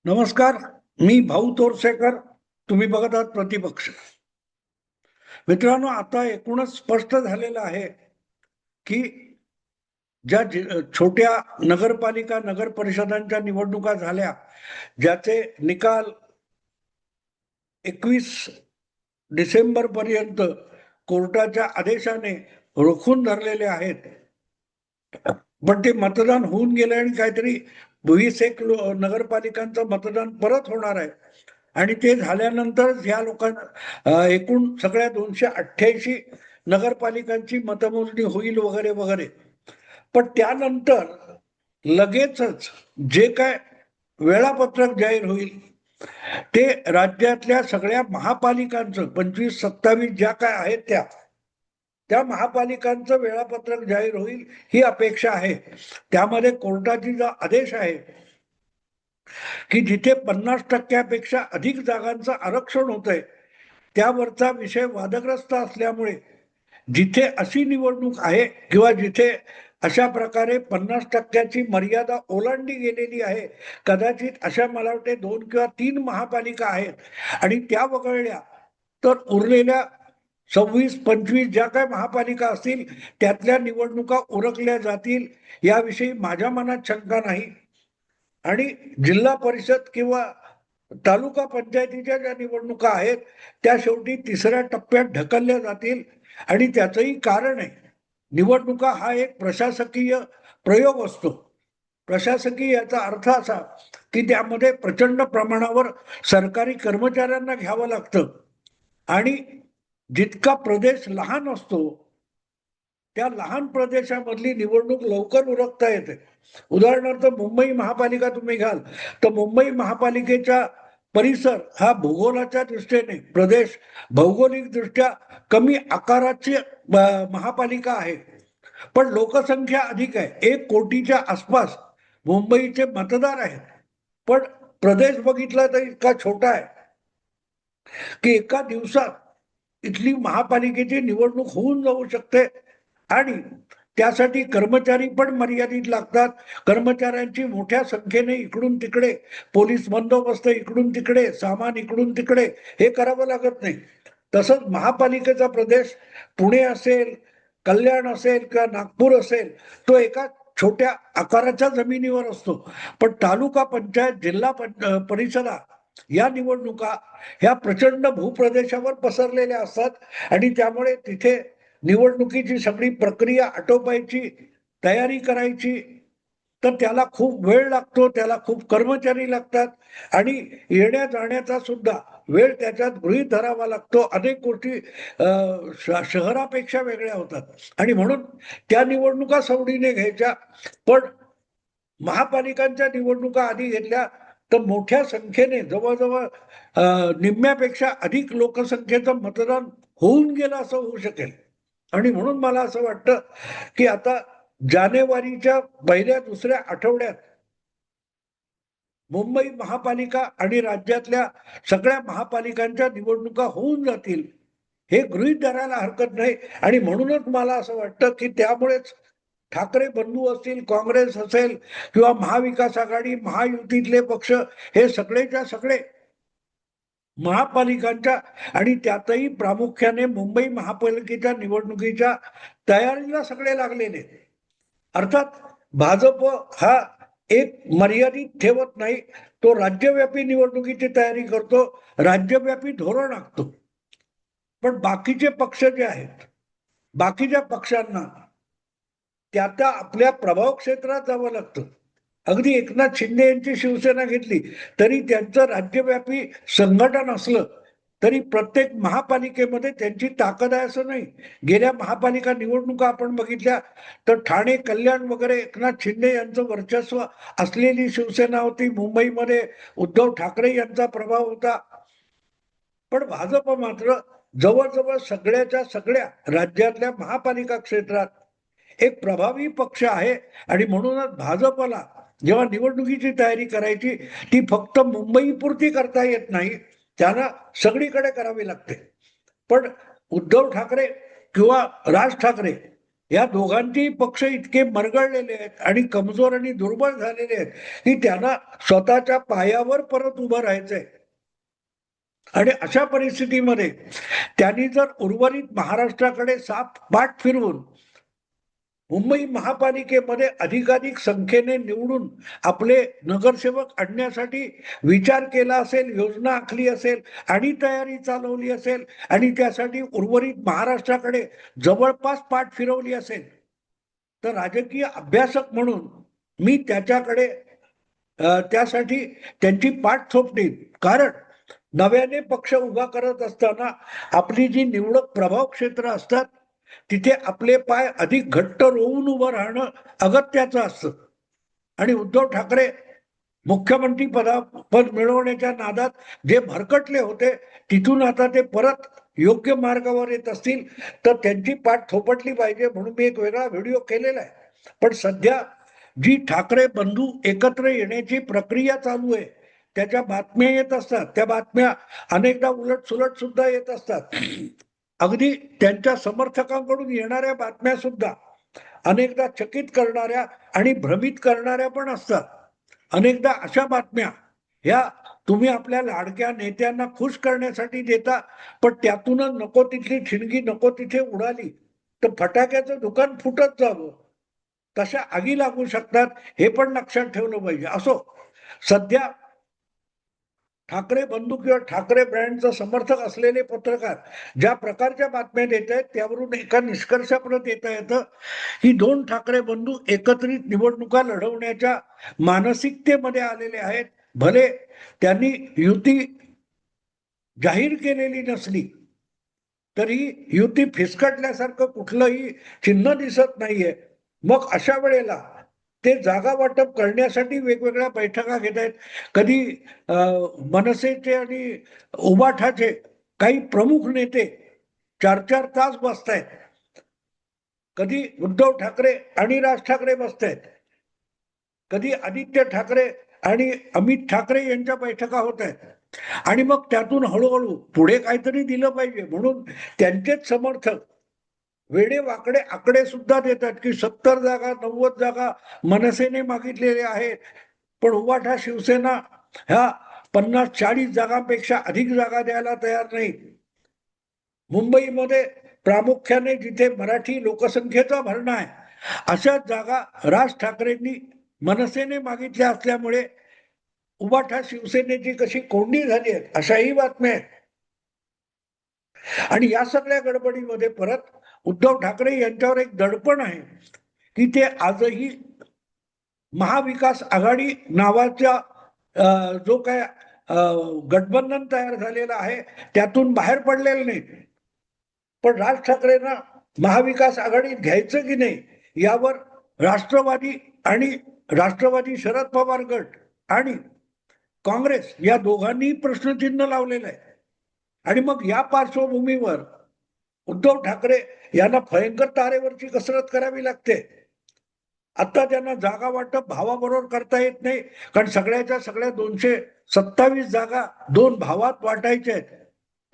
नमस्कार. मी भाऊ तोरसेकर. तुम्ही बघत आहात प्रतिपक्ष. मित्रांनो, आता एकूणच स्पष्ट झालेलं आहे की ज्या छोट्या नगरपालिका नगर परिषदांच्या निवडणुका झाल्या, ज्याचे निकाल 21 डिसेंबर पर्यंत कोर्टाच्या आदेशाने रोखून धरलेले आहेत. पण ते मतदान होऊन गेले आणि काहीतरी 21 नगरपालिकांचं मतदान परत होणार आहे. आणि ते झाल्यानंतर या लोकांना एकूण सगळ्या 288 नगरपालिकांची मतमोजणी होईल वगैरे वगैरे. पण त्यानंतर लगेचच जे काय वेळापत्रक जाहीर होईल ते राज्यातल्या सगळ्या महापालिकांचं 25-27 ज्या काय आहेत त्या महापालिकांचं वेळापत्रक जाहीर होईल ही अपेक्षा आहे. त्यामध्ये कोर्टाची जो आदेश आहे की जिथे 50% अधिक जागांचं आरक्षण होतंय त्यावरचा विषय वादग्रस्त असल्यामुळे जिथे अशी निवडणूक आहे किंवा जिथे अशा प्रकारे 50%ची मर्यादा ओलांडली गेलेली आहे, कदाचित अशा मला वाटते 2 किंवा 3 महापालिका आहेत आणि त्या वगळल्या तर उरलेल्या 26-25 ज्या काय महापालिका असतील त्यातल्या निवडणुका उरकल्या जातील याविषयी माझ्या मनात शंका नाही. आणि जिल्हा परिषद किंवा तालुका पंचायतीच्या ज्या निवडणुका आहेत त्या शेवटी 3ऱ्या टप्प्यात ढकलल्या जातील. आणि त्याचंही कारण आहे, निवडणुका हा एक प्रशासकीय प्रयोग असतो. प्रशासकीय याचा अर्थ असा की त्यामध्ये प्रचंड प्रमाणावर सरकारी कर्मचाऱ्यांना घ्यावं लागतं आणि जितका प्रदेश लहान असतो त्या लहान प्रदेशामधली निवडणूक लवकर उरकता येते. उदाहरणार्थ मुंबई महापालिका तुम्ही घ्याल तर मुंबई महापालिकेचा परिसर हा भूगोलाच्या दृष्टीने प्रदेश भौगोलिक दृष्ट्या कमी आकाराची महापालिका आहे, पण लोकसंख्या अधिक आहे. 1 कोटीच्या आसपास मुंबईचे मतदार आहेत, पण प्रदेश बघितला तर इतका छोटा आहे की एका दिवसात इथली महापालिकेची निवडणूक होऊन जाऊ शकते. आणि त्यासाठी कर्मचारी पण मर्यादित लागतात. कर्मचाऱ्यांची मोठ्या संख्येने इकडून तिकडे पोलीस बंदोबस्त, इकडून तिकडे सामान, इकडून तिकडे हे करावं लागत नाही. तसंच महापालिकेचा प्रदेश पुणे असेल, कल्याण असेल किंवा नागपूर असेल तो एका छोट्या आकाराच्या जमिनीवर असतो. पण तालुका पंचायत, जिल्हा परिषदा या निवडणुका ह्या प्रचंड भूप्रदेशावर पसरलेल्या असतात आणि त्यामुळे तिथे निवडणुकीची सगळी प्रक्रिया आटोपायची, तयारी करायची, तर त्याला खूप वेळ लागतो, त्याला खूप कर्मचारी लागतात आणि येण्या जाण्याचा सुद्धा वेळ त्याच्यात गृहीत धरावा लागतो. अनेक गोष्टी शहरापेक्षा वेगळ्या होतात आणि म्हणून त्या निवडणुका सवडीने घ्यायच्या. पण महापालिकांच्या निवडणुका आधी घेतल्या तर मोठ्या संख्येने जवळजवळ निम्म्यापेक्षा अधिक लोकसंख्येचं मतदान होऊन गेलं असं होऊ शकेल. आणि म्हणून मला असं वाटतं की आता जानेवारीच्या 1-2 आठवड्यात मुंबई महापालिका आणि राज्यातल्या सगळ्या महापालिकांच्या निवडणुका होऊन जातील हे गृहीत धरायला हरकत नाही. आणि म्हणूनच मला असं वाटतं की त्यामुळेच ठाकरे बंधू असतील, काँग्रेस असेल किंवा महाविकास आघाडी, महायुतीतले पक्ष हे सगळेच्या सगळे महापालिकांच्या आणि त्यातही प्रामुख्याने मुंबई महापालिकेच्या निवडणुकीच्या तयारीला सगळे लागलेले. अर्थात भाजप हा एक मर्यादित ठेवत नाही, तो राज्यव्यापी निवडणुकीची तयारी करतो, राज्यव्यापी धोरण आखतो. पण बाकीचे पक्ष जे आहेत, बाकीच्या पक्षांना त्या आपल्या प्रभाव क्षेत्रात जावं लागतं. अगदी एकनाथ शिंदे यांची शिवसेना घेतली तरी त्यांचं राज्यव्यापी संघटन असलं तरी प्रत्येक महापालिकेमध्ये त्यांची ताकद आहे असं नाही. गेल्या महापालिका निवडणुका आपण बघितल्या तर ठाणे, कल्याण वगैरे एकनाथ शिंदे यांचं वर्चस्व असलेली शिवसेना होती. मुंबईमध्ये उद्धव ठाकरे यांचा प्रभाव होता. पण भाजप मात्र जवळजवळ सगळ्याच्या सगळ्या राज्यातल्या महापालिका क्षेत्रात एक प्रभावी पक्ष आहे. आणि म्हणूनच भाजपला जेव्हा निवडणुकीची तयारी करायची ती फक्त मुंबई पुरती करता येत नाही, त्यांना सगळीकडे करावी लागते. पण उद्धव ठाकरे किंवा राज ठाकरे या दोघांचेही पक्ष इतके मरगळलेले आहेत आणि कमजोर आणि दुर्बल झालेले आहेत की त्यांना स्वतःच्या पायावर परत उभं राहायचंय. आणि अशा परिस्थितीमध्ये त्यांनी जर उर्वरित महाराष्ट्राकडे साप पाठ फिरवून मुंबई महापालिकेमध्ये अधिकाधिक संख्येने निवडून आपले नगरसेवक आणण्यासाठी विचार केला असेल, योजना आखली असेल आणि तयारी चालवली असेल आणि त्यासाठी उर्वरित महाराष्ट्राकडे जवळपास पाठ फिरवली असेल, तर राजकीय अभ्यासक म्हणून मी त्याच्याकडे त्यासाठी त्यांची पाठ थोपटेन. कारण नव्याने पक्ष उभा करत असताना आपली जी निवडक प्रभाव क्षेत्र असतात तिथे आपले पाय अधिक घट्ट रोवून उभं राहणं अगत्याचं असतं. आणि उद्धव ठाकरे मुख्यमंत्री पद मिळवण्याच्या नादात जे भरकटले होते तिथून आता ते परत योग्य मार्गावर येत असतील तर त्यांची पाठ थोपटली पाहिजे म्हणून मी एक वेगळा व्हिडिओ केलेला आहे. पण सध्या जी ठाकरे बंधू एकत्र येण्याची प्रक्रिया चालू आहे त्याच्या बातम्या येत असतात, त्या बातम्या अनेकदा उलट सुलट सुद्धा येत असतात. अगदी त्यांच्या समर्थकांकडून येणाऱ्या बातम्या सुद्धा अनेकदा चकित करणाऱ्या आणि भ्रमित करणाऱ्या पण असतात. अनेकदा अशा बातम्या ह्या तुम्ही आपल्या लाडक्या नेत्यांना खुश करण्यासाठी देता, पण त्यातूनच नको तिथली ठिणगी नको तिथे उडाली तर फटाक्याचं दुकान फुटत जावं, तशा आगी लागू शकतात हे पण लक्षात ठेवलं पाहिजे. असो, सध्या ठाकरे बंधू किंवा ठाकरे ब्रँडचा समर्थक असलेले पत्रकार ज्या प्रकारच्या बातम्या देत आहेत त्यावरून एका निष्कर्षापर्यंत येता येतं की दोन ठाकरे बंधू एकत्रित निवडणुका लढवण्याच्या मानसिकतेमध्ये आलेले आहेत. भले त्यांनी युती जाहीर केलेली नसली तरी युती फिसकटल्यासारखं कुठलंही चिन्ह दिसत नाहीये. मग अशा वेळेला ते जागा वाटप करण्यासाठी वेगवेगळ्या बैठका घेत आहेत. कधी मनसेचे आणि उबाठाचे काही प्रमुख नेते 4-4 तास बसतायत, कधी उद्धव ठाकरे आणि राज ठाकरे बसतायत, कधी आदित्य ठाकरे आणि अमित ठाकरे यांच्या बैठका होत आहेत. आणि मग त्यातून हळूहळू पुढे काहीतरी दिलं पाहिजे म्हणून त्यांचेच समर्थक वेडे वाकडे आकडे सुद्धा देतात की 70 जागा 90 जागा मनसेने मागितलेल्या आहेत, पण उबाठा शिवसेना ह्या 50-40 जागांपेक्षा अधिक जागा द्यायला तयार नाही. मुंबईमध्ये प्रामुख्याने जिथे मराठी लोकसंख्येचा भरणा आहे अशा जागा राज ठाकरेंनी मनसेने मागितल्या असल्यामुळे उबाठा शिवसेनेची कशी कोंडी झाली आहे अशाही बातम्या आहेत. आणि या सगळ्या गडबडीमध्ये परत उद्धव ठाकरे यांच्यावर एक दडपण आहे की ते आजही महाविकास आघाडी नावाच्या जो काय गठबंधन तयार झालेला आहे त्यातून बाहेर पडलेलं नाही. पण राज ठाकरेंना महाविकास आघाडीत घ्यायचं की नाही यावर राष्ट्रवादी आणि राष्ट्रवादी शरद पवार गट आणि काँग्रेस या दोघांनी प्रश्नचिन्ह लावलेलं आहे. आणि मग या पार्श्वभूमीवर उद्धव ठाकरे यांना भयंकर तारेवरची कसरत करावी लागते. आता त्यांना जागा वाटप भावाबरोबर करता येत नाही कारण सगळ्याच्या सगळ्या 227 जागा 2 भावात वाटायच्या आहेत,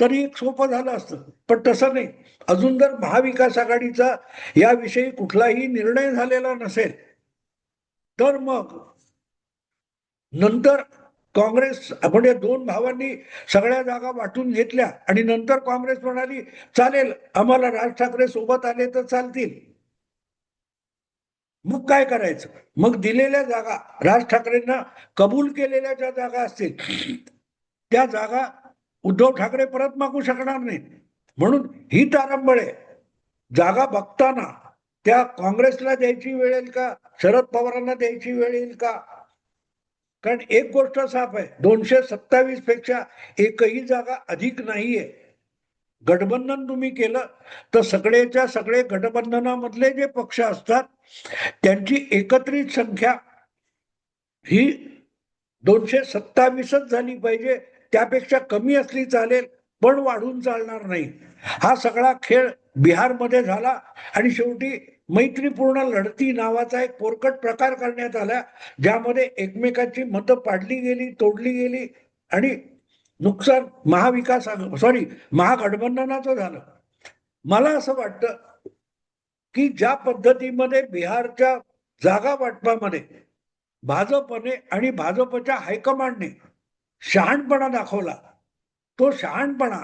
तरी एक सोपं झालं असतं. पण तसं नाही. अजून जर महाविकास आघाडीचा याविषयी कुठलाही निर्णय झालेला नसेल तर मग नंतर काँग्रेस म्हणजे 2 भावांनी सगळ्या जागा वाटून घेतल्या आणि नंतर काँग्रेस म्हणाली चालेल आम्हाला राज ठाकरे सोबत आले तर चालतील. मग काय करायचं? मग दिलेल्या जागा राज ठाकरेंना कबूल केलेल्या ज्या जागा असतील त्या जागा उद्धव ठाकरे परत मागू शकणार नाहीत. म्हणून ही तारंबळ आहे. जागा बघताना त्या काँग्रेसला द्यायची वेळ येईल का, शरद पवारांना द्यायची वेळ येईल का? कारण एक गोष्ट साफ आहे, 227 पेक्षा एकही जागा अधिक नाहीये. गठबंधन तुम्ही केलं तर सगळेच्या सगळे गठबंधनामधले जे पक्ष असतात त्यांची एकत्रित संख्या ही 227च झाली पाहिजे, त्यापेक्षा कमी असली चालेल पण वाढून चालणार नाही. हा सगळा खेळ बिहारमध्ये झाला आणि शेवटी मैत्रीपूर्ण लढती नावाचा एक पोरकट प्रकार करण्यात आला ज्यामध्ये एकमेकांची मतं पाडली गेली, तोडली गेली आणि नुकसान महागठबंधनाचं झालं. मला असं वाटतं की ज्या पद्धतीमध्ये बिहारच्या जागा वाटपामध्ये भाजपने आणि भाजपच्या हायकमांडने शहाणपणा दाखवला, तो शहाणपणा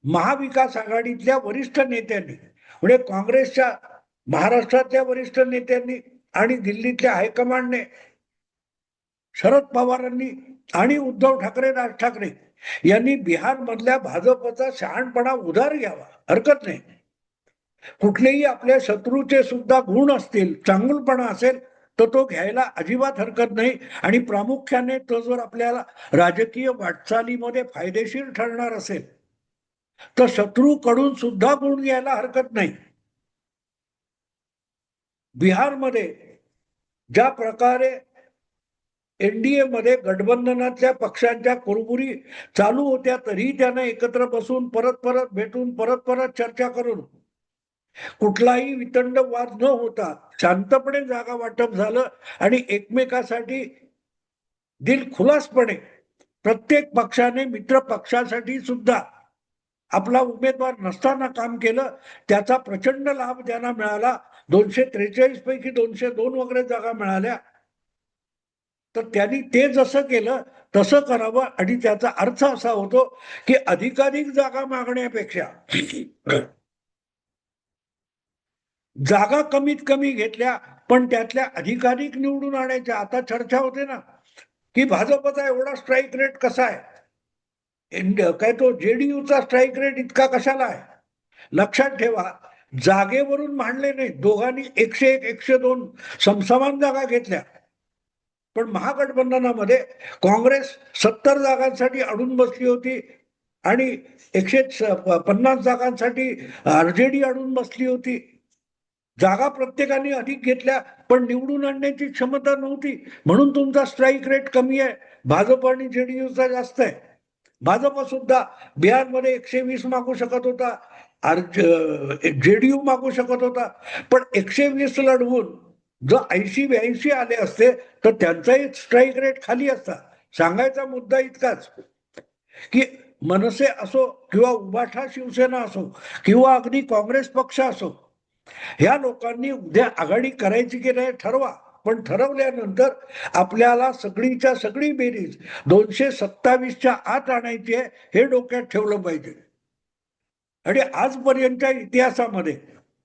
महाविकास आघाडीतल्या वरिष्ठ नेत्यांनी म्हणजे काँग्रेसच्या महाराष्ट्रातल्या वरिष्ठ नेत्यांनी आणि दिल्लीतल्या हायकमांडने, शरद पवारांनी आणि उद्धव ठाकरे, राज ठाकरे यांनी बिहार मधल्या भाजपचा शहाणपणा उधार घ्यावा. हरकत नाही. कुठलेही आपल्या शत्रूचे सुद्धा गुण असतील, चांगुलपणा असेल तर तो घ्यायला अजिबात हरकत नाही. आणि प्रामुख्याने तो जर आपल्याला राजकीय वाटचालीमध्ये फायदेशीर ठरणार असेल तर शत्रूकडून सुद्धा गुण घ्यायला हरकत नाही. बिहारमध्ये ज्या प्रकारे एनडीए मध्ये गठबंधनातल्या पक्षांच्या कुरबुरी चालू होत्या, तरी त्यांना एकत्र बसून परत परत भेटून परत परत चर्चा करून कुठलाही वितंड वाद न होता शांतपणे जागा वाटप झालं आणि एकमेकासाठी दिलखुलासपणे प्रत्येक पक्षाने मित्र पक्षासाठी सुद्धा आपला उमेदवार नसताना काम केलं. त्याचा प्रचंड लाभ त्यांना मिळाला. 243 पैकी 202 वगैरे जागा मिळाल्या. तर त्यांनी ते जसं केलं तसं करावं. आणि त्याचा अर्थ असा होतो की अधिकाधिक जागा मागण्यापेक्षा जागा कमीत कमी घेतल्या पण त्यातल्या अधिकाधिक निवडून आणायच्या. आता चर्चा होते ना की भाजपचा एवढा स्ट्राईक रेट कसा आहे, काय तो जेडीयूचा स्ट्राईक रेट इतका कशाला आहे. लक्षात ठेवा, जागेवरून मांडले नाही. दोघांनी 101, 102 समसमान जागा घेतल्या. पण महागठबंधनामध्ये काँग्रेस 70 जागांसाठी अडून बसली होती आणि 150 जागांसाठी आरजेडी अडून बसली होती. जागा प्रत्येकाने अधिक घेतल्या पण निवडून आणण्याची क्षमता नव्हती, म्हणून तुमचा स्ट्राईक रेट कमी आहे. भाजप आणि जेडीयूचा जास्त आहे. भाजप सुद्धा बिहारमध्ये 120 मागू शकत होता, जेडीयू मागू शकत होता. पण 120 लढवून जर 80-82 आले असते तर त्यांचाही स्ट्राईक रेट खाली असता. सांगायचा मुद्दा इतकाच की मनसे असो किंवा उभाठा शिवसेना असो किंवा अगदी काँग्रेस पक्ष असो, ह्या लोकांनी उद्या आघाडी करायची की नाही ठरवा. पण ठरवल्यानंतर आपल्याला सगळीच्या सगळी बेरीज 227च्या आत आणायची आहे, हे डोक्यात ठेवलं पाहिजे. आणि आजपर्यंतच्या इतिहासामध्ये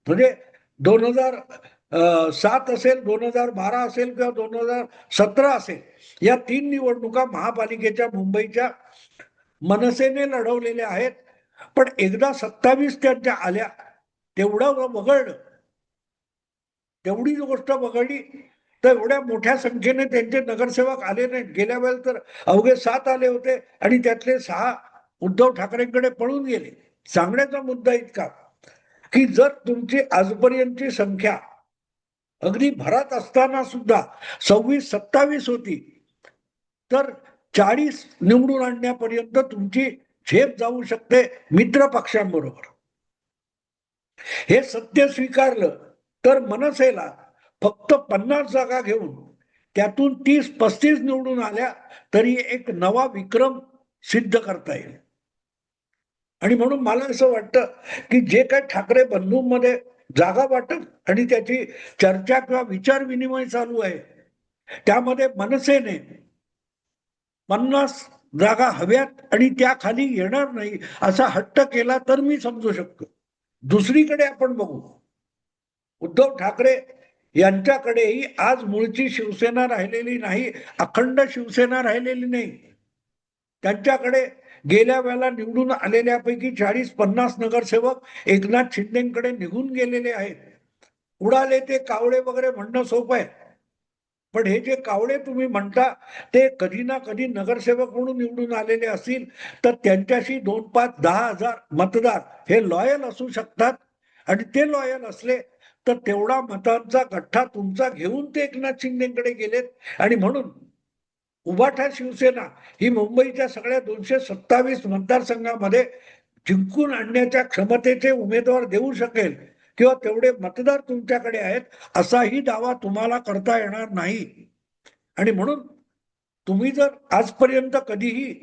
म्हणजे 2007 असेल, 2012 असेल किंवा 2017 असेल, या 3 निवडणुका महापालिकेच्या मुंबईच्या मनसेने लढवलेल्या आहेत. पण एकदा 27 त्यांच्या आल्या तेवढं वगळलं, तेवढीच गोष्ट वगळली तर एवढ्या मोठ्या संख्येने त्यांचे नगरसेवक आले नाहीत. गेल्या वेळेला तर अवघे 7 आले होते आणि त्यातले 6 उद्धव ठाकरेंकडे पळून गेले. सांगण्याचा मुद्दा इतका की जर तुमची आजपर्यंतची संख्या अगदी भरात असताना सुद्धा 26-27 होती तर 40 निवडून आणण्यापर्यंत तुमची झेप जाऊ शकते मित्र पक्षांबरोबर. हे सत्य स्वीकारलं तर मनसेला फक्त 50 जागा घेऊन त्यातून 30-35 निवडून आल्या तरी एक नवा विक्रम सिद्ध करता येईल. आणि म्हणून मला असं वाटतं की जे काही ठाकरे बंधूंमध्ये जागा वाटप आणि त्याची चर्चा किंवा विचार विनिमय चालू आहे, त्यामध्ये मनसेने 50 जागा हव्यात आणि त्या खाली येणार नाही असा हट्ट केला तर मी समजू शकतो. दुसरीकडे आपण बघू, उद्धव ठाकरे यांच्याकडेही आज मूळची शिवसेना राहिलेली नाही, अखंड शिवसेना राहिलेली नाही. त्यांच्याकडे गेल्या वेळेला निवडून आलेल्यापैकी 40-50 नगरसेवक एकनाथ शिंदेकडे निघून गेलेले आहेत. उडाले ते कावळे वगैरे म्हणणं सोपं आहे, पण हे जे कावळे तुम्ही म्हणता ते कधी ना कधी नगरसेवक म्हणून निवडून आलेले असतील तर त्यांच्याशी 2, 5, 10,000 मतदार हे लॉयल असू शकतात. आणि ते लॉयल असले तर तेवढा मतांचा गठ्ठा तुमचा घेऊन ते एकनाथ शिंदेकडे गेलेत. आणि म्हणून उभाठा शिवसेना ही मुंबईच्या सगळ्या 227 मतदारसंघामध्ये जिंकून आणण्याच्या क्षमतेचे उमेदवार देऊ शकेल किंवा तेवढे मतदार तुमच्याकडे आहेत असाही दावा तुम्हाला करता येणार नाही. आणि म्हणून तुम्ही जर आजपर्यंत कधीही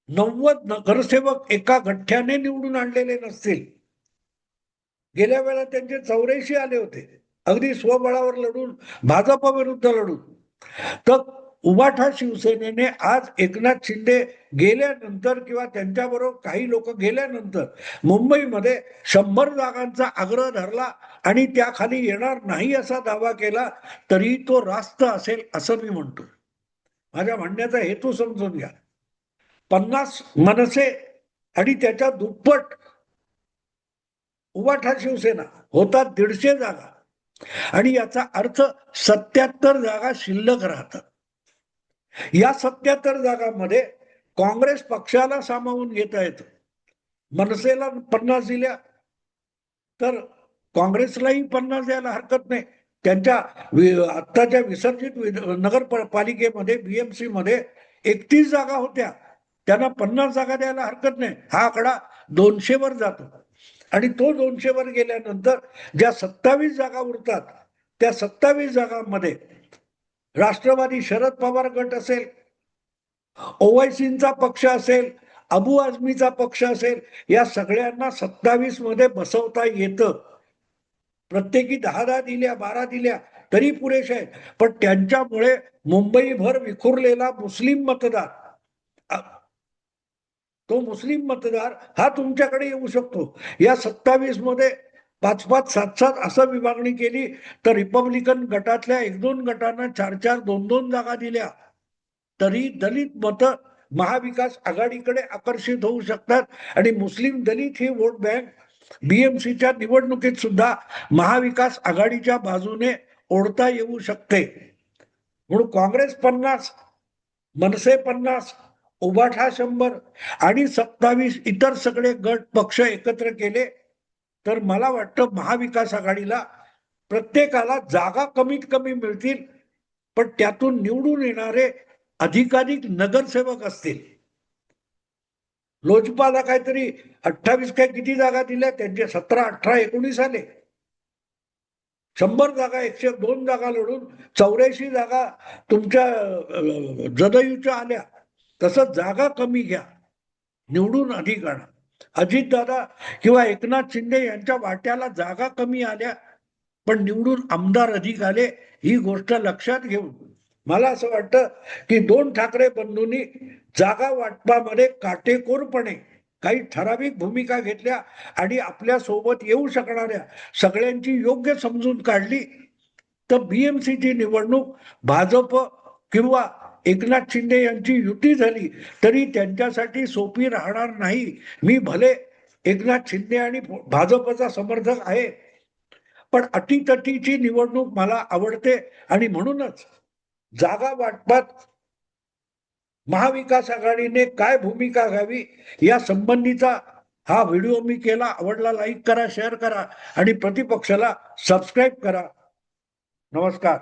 90 नगरसेवक एका गठ्ठ्याने निवडून आणलेले नसतील गेल्या वेळेला त्यांचे 84 आले होते, अगदी स्वबळावर लढून, भाजप विरुद्ध लढून. तर उभाठा शिवसेनेने आज एकनाथ शिंदे गेल्यानंतर किंवा त्यांच्याबरोबर काही लोक गेल्यानंतर मुंबईमध्ये 100 जागांचा आग्रह धरला आणि त्याखाली येणार नाही असा दावा केला, तरी तो रास्त असेल असं मी म्हणतो. माझ्या म्हणण्याचा हेतू समजून घ्या. 50 मनसे आणि त्याच्या दुप्पट उभाठा शिवसेना होतात 150 जागा, आणि याचा अर्थ 77 जागा शिल्लक राहतात. या 77 जागांमध्ये काँग्रेस पक्षाला सामावून घेता येतं. मनसेला 50 दिल्या तर काँग्रेसलाही 50 द्यायला हरकत नाही. त्यांच्या आत्ताच्या विसर्जित नगरपालिकेमध्ये बीएमसी मध्ये 31 जागा होत्या, त्यांना 50 जागा द्यायला हरकत नाही. हा आकडा 200 वर जातो, आणि तो 200 वर गेल्यानंतर ज्या 27 जागा उरतात त्या 27 जागांमध्ये राष्ट्रवादी शरद पवार गट असेल, ओवैसींचा पक्ष असेल, अबू आझमीचा पक्ष असेल, या सगळ्यांना 27 मध्ये बसवता येतं. प्रत्येकी 10-10 दिल्या, 12 दिल्या तरी पुरेशा आहेत. पण त्यांच्यामुळे मुंबईभर विखुरलेला मुस्लिम मतदार, तो मुस्लिम मतदार हा तुमच्याकडे येऊ शकतो. या 27 मध्ये 5-5, 7-7 असं विभागणी केली तर रिपब्लिकन गटातल्या 1-2 गटांना 4-4, 2-2 जागा दिल्या तरी दलित मत महाविकास आघाडीकडे आकर्षित होऊ शकतात, आणि मुस्लिम दलित ही वोट बँक बीएमसीच्या निवडणुकीत सुद्धा महाविकास आघाडीच्या बाजूने ओढता येऊ शकते. म्हणून काँग्रेस 50, मनसे 50, उभाठा 100 आणि 27 इतर सगळे गट पक्ष एकत्र केले तर मला वाटतं महाविकास आघाडीला प्रत्येकाला जागा कमीत कमी मिळतील, पण त्यातून निवडून येणारे अधिकाधिक नगरसेवक असतील. लोजपाला काहीतरी 28 काय किती जागा दिल्या, त्यांचे 17, 18, 19 आले. 100 जागा, 102 जागा लढून 84 जागा तुमच्या जदयूच्या आल्या. तसं जागा कमी घ्या, निवडून अधिक आणा. अजितदादा किंवा एकनाथ शिंदे यांच्या वाट्याला जागा कमी आल्या पण निवडून आमदार अधिक आले, ही गोष्ट लक्षात घेऊन मला असं वाटतं की 2 ठाकरे बंधूंनी जागा वाटपामध्ये काटेकोरपणे काही ठराविक भूमिका घेतल्या आणि आपल्या सोबत येऊ शकणाऱ्या सगळ्यांची योग्य समजून काढली, तर बीएमसीची निवडणूक भाजप किंवा एकनाथ शिंदे यांची युती झाली तरी त्यांच्यासाठी सोपी राहणार नाही. मी भले एकनाथ शिंदे आणि भाजपचा समर्थक आहे, पण अटीतटीची निवडणूक मला आवडते, आणि म्हणूनच जागा वाटपात महाविकास आघाडीने काय भूमिका घ्यावी या संबंधीचा हा व्हिडिओ मी केला. आवडला लाईक करा, शेअर करा आणि प्रतिपक्षाला सबस्क्राईब करा. नमस्कार.